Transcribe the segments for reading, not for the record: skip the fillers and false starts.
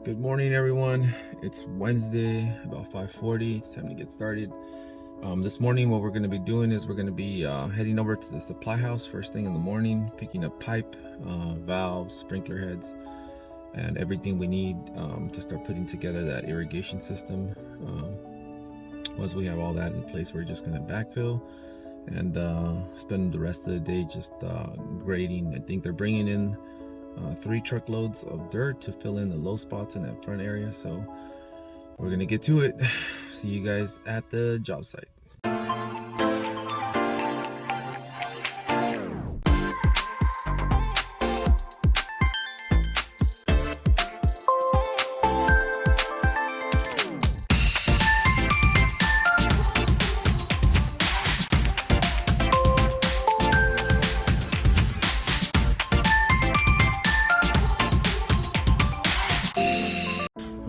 Good morning, everyone. It's Wednesday, about 5:40. It's time to get started. This morning, what we're going to be doing is we're going to be heading over to the supply house first thing in the morning, picking up pipe, valves, sprinkler heads, and everything we need to start putting together that irrigation system. Once we have all that in place, we're just going to backfill and spend the rest of the day just grading. I think they're bringing in 3 truckloads of dirt to fill in the low spots in that front area. So we're gonna get to it. See you guys at the job site.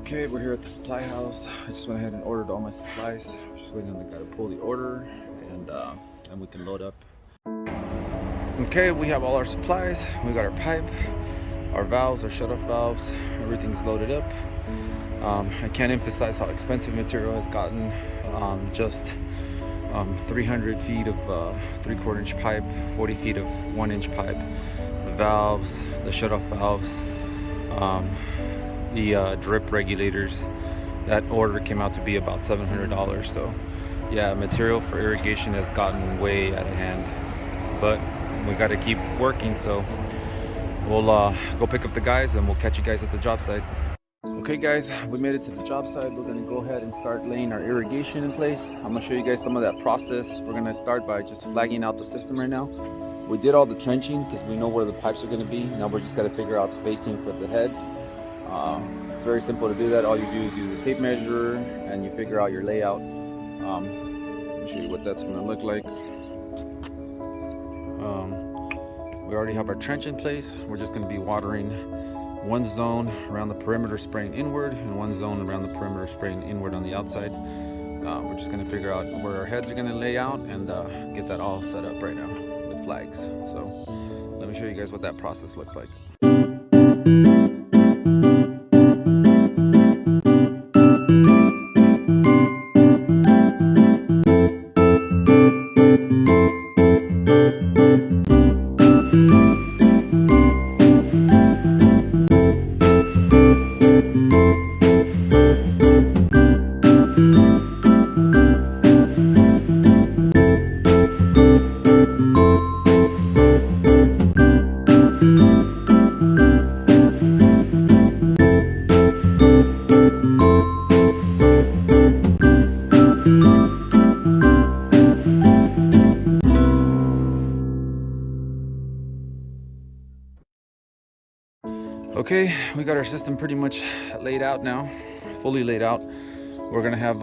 Okay, we're here at the supply house. I just went ahead and ordered all my supplies. Just waiting on the guy to pull the order, and we can load up. Okay, we have all our supplies. We got our pipe, our valves, our shutoff valves. Everything's loaded up. I can't emphasize how expensive material has gotten. Just 300 feet of 3/4 inch pipe, 40 feet of 1 inch pipe, the valves, the shutoff valves, the drip regulators. That order came out to be about $700. So yeah, material for irrigation has gotten way out of hand, but we got to keep working. So we'll go pick up the guys and we'll catch you guys at the job site. Okay guys, we made it to the job site. We're gonna go ahead and start laying our irrigation in place. I'm gonna show you guys some of that process. We're gonna start by just flagging out the system right now. We did all the trenching because we know where the pipes are gonna be. Now we're just gotta figure out spacing for the heads. It's very simple to do that. All you do is use a tape measure and you figure out your layout. Let me show you what that's gonna look like. We already have our trench in place. We're just gonna be watering one zone around the perimeter, spraying inward, and one zone around the perimeter, spraying inward on the outside. We're just gonna figure out where our heads are gonna lay out and get that all set up right now with flags. So let me show you guys what that process looks like. Okay, we got our system pretty much laid out now, fully laid out. We're gonna have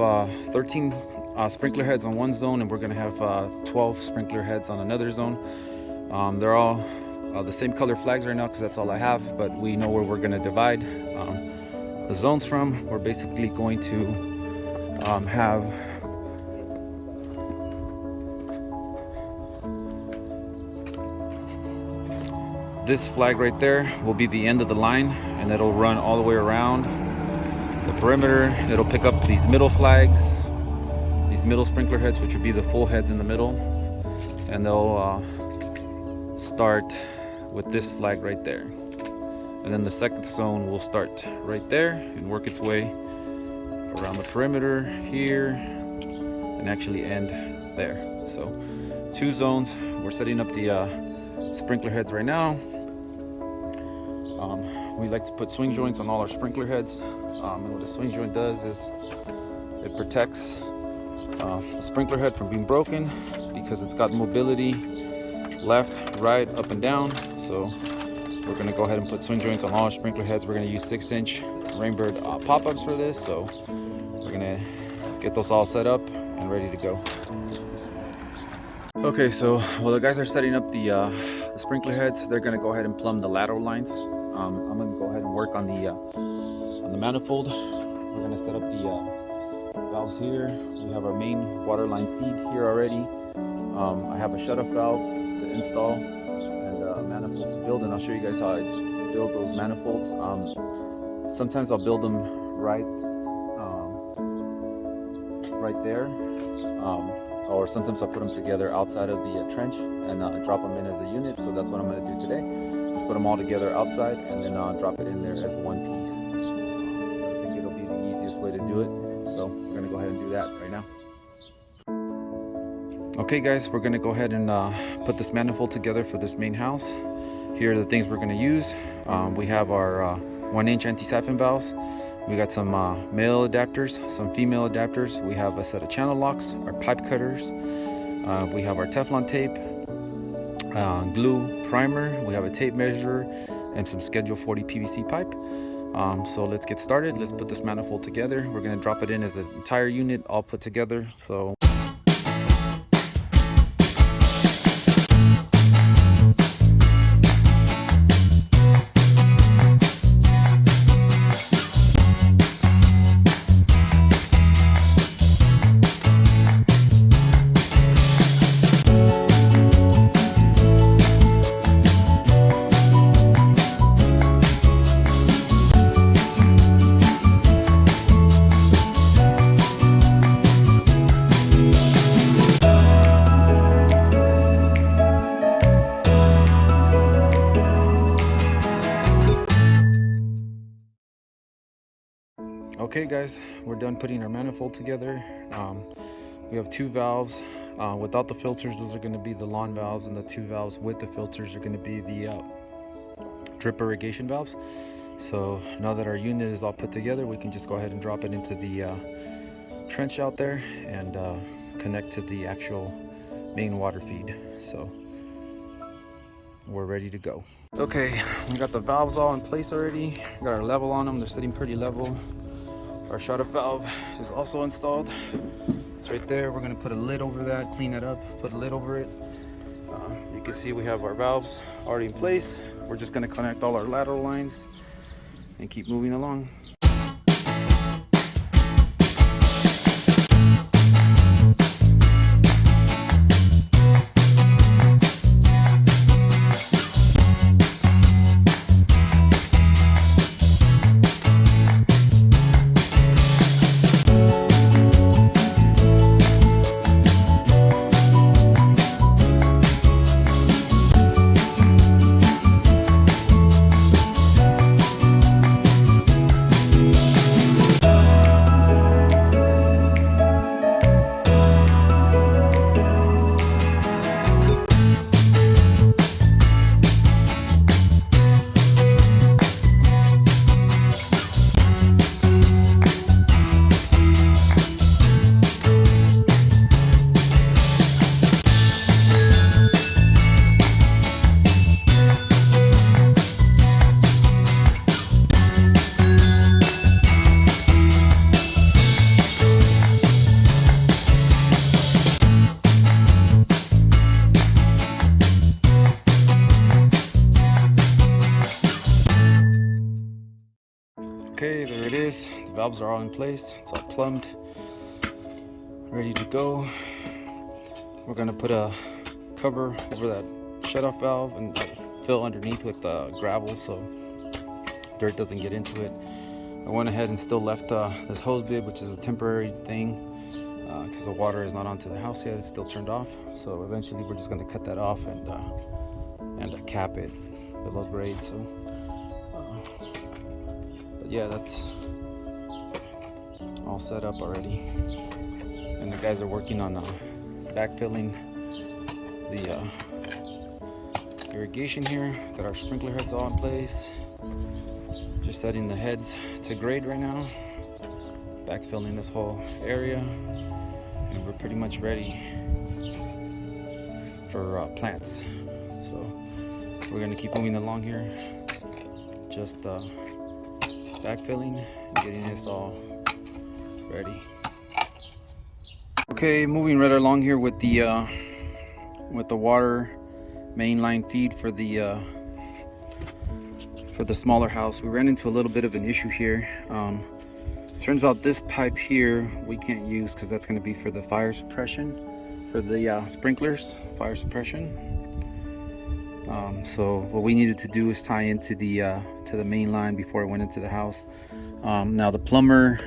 13 sprinkler heads on one zone, and we're gonna have 12 sprinkler heads on another zone. They're all the same color flags right now because that's all I have, but we know where we're gonna divide the zones from. We're basically going to have this flag right there will be the end of the line, and it'll run all the way around the perimeter. It'll pick up these middle flags, these middle sprinkler heads, which would be the full heads in the middle, and they'll start with this flag right there. And then the second zone will start right there and work its way around the perimeter here and actually end there. So 2 zones. We're setting up the sprinkler heads right now. We like to put swing joints on all our sprinkler heads, and what a swing joint does is it protects the sprinkler head from being broken because it's got mobility left, right, up and down. So we're going to go ahead and put swing joints on all our sprinkler heads. We're going to use 6-inch Rainbird pop-ups for this, so we're going to get those all set up and ready to go. Okay, so while the guys are setting up the sprinkler heads, they're gonna go ahead and plumb the lateral lines. I'm gonna go ahead and work on the manifold. We're gonna set up the valves here. We have our main water line feed here already. I have a shutoff valve to install and a manifold to build, and I'll show you guys how I build those manifolds. sometimes I'll build them right there, or sometimes I'll put them together outside of the trench and drop them in as a unit. So that's what I'm going to do today. Just put them all together outside and then drop it in there as one piece. I think it'll be the easiest way to do it. So we're going to go ahead and do that right now. Okay guys, we're going to go ahead and put this manifold together for this main house. Here are the things we're going to use. We have our 1-inch anti-siphon valves. We got some male adapters, some female adapters. We have a set of channel locks, our pipe cutters. We have our Teflon tape, glue, primer. We have a tape measure and some Schedule 40 PVC pipe. So let's get started. Let's put this manifold together. We're going to drop it in as an entire unit, all put together. So okay guys, we're done putting our manifold together. We have 2 valves without the filters. Those are going to be the lawn valves, and the 2 valves with the filters are going to be the drip irrigation valves. So now that our unit is all put together, we can just go ahead and drop it into the trench out there and connect to the actual main water feed. So we're ready to go. Okay, we got the valves all in place already. We got our level on them. They're sitting pretty level. Our shut-off valve is also installed. It's right there. We're gonna put a lid over that, clean it up, put a lid over it. You can see we have our valves already in place. We're just gonna connect all our lateral lines and keep moving along. Okay, there it is. The valves are all in place. It's all plumbed, ready to go. We're gonna put a cover over that shut-off valve and fill underneath with gravel so dirt doesn't get into it. I went ahead and still left this hose bib, which is a temporary thing because the water is not onto the house yet. It's still turned off. So eventually we're just gonna cut that off and cap it below grade. So. Yeah, that's all set up already, and the guys are working on backfilling the irrigation here. Got our sprinkler heads all in place, just setting the heads to grade right now, backfilling this whole area, and we're pretty much ready for plants. So we're gonna keep moving along here, just backfilling and getting this all ready. Okay, moving right along here with the water main line feed for the smaller house. We ran into a little bit of an issue here. Turns out this pipe here we can't use because that's going to be for the fire suppression, for the sprinklers, fire suppression. So what we needed to do is tie into the main line before it went into the house. Now the plumber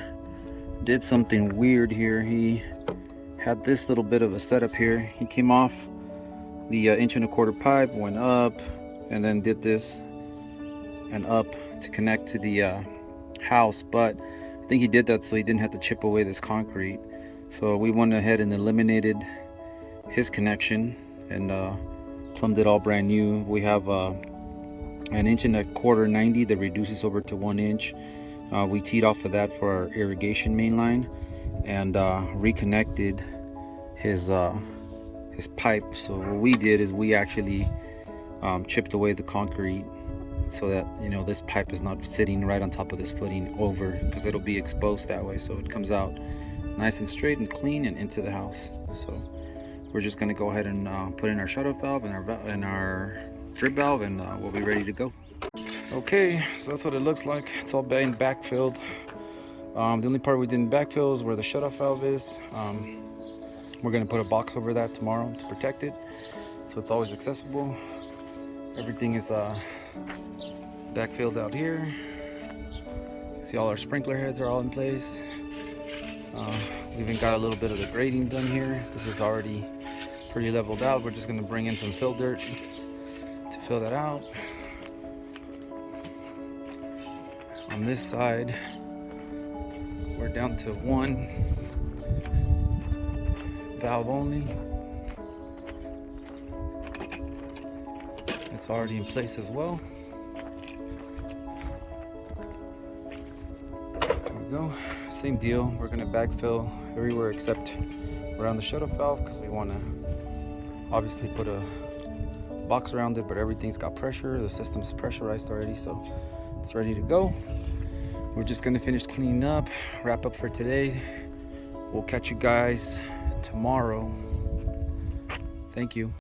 did something weird here. He had this little bit of a setup here. He came off the 1.25 inch pipe, went up, and then did this and up to connect to the house. But I think he did that so he didn't have to chip away this concrete. So we went ahead and eliminated his connection and plumbed it all brand new. We have an 1.25 inch 90 that reduces over to 1 inch. We teed off of that for our irrigation main line and reconnected his pipe. So what we did is we actually chipped away the concrete so that, you know, this pipe is not sitting right on top of this footing over, because it'll be exposed that way. So it comes out nice and straight and clean and into the house. So we're just going to go ahead and put in our shutoff valve and our drip valve, and we'll be ready to go. Okay, so that's what it looks like. It's all been backfilled. The only part we didn't backfill is where the shutoff valve is. We're going to put a box over that tomorrow to protect it, so it's always accessible. Everything is backfilled out here. See, all our sprinkler heads are all in place. We even got a little bit of the grading done here. This is already pretty leveled out. We're just going to bring in some fill dirt to fill that out. On this side, we're down to one valve only. It's already in place as well. There we go. Same deal. We're going to backfill everywhere except around the shutoff valve, because we want to obviously put a box around it, but everything's got pressure. The system's pressurized already, so it's ready to go. We're just going to finish cleaning up, wrap up for today. We'll catch you guys tomorrow. Thank you.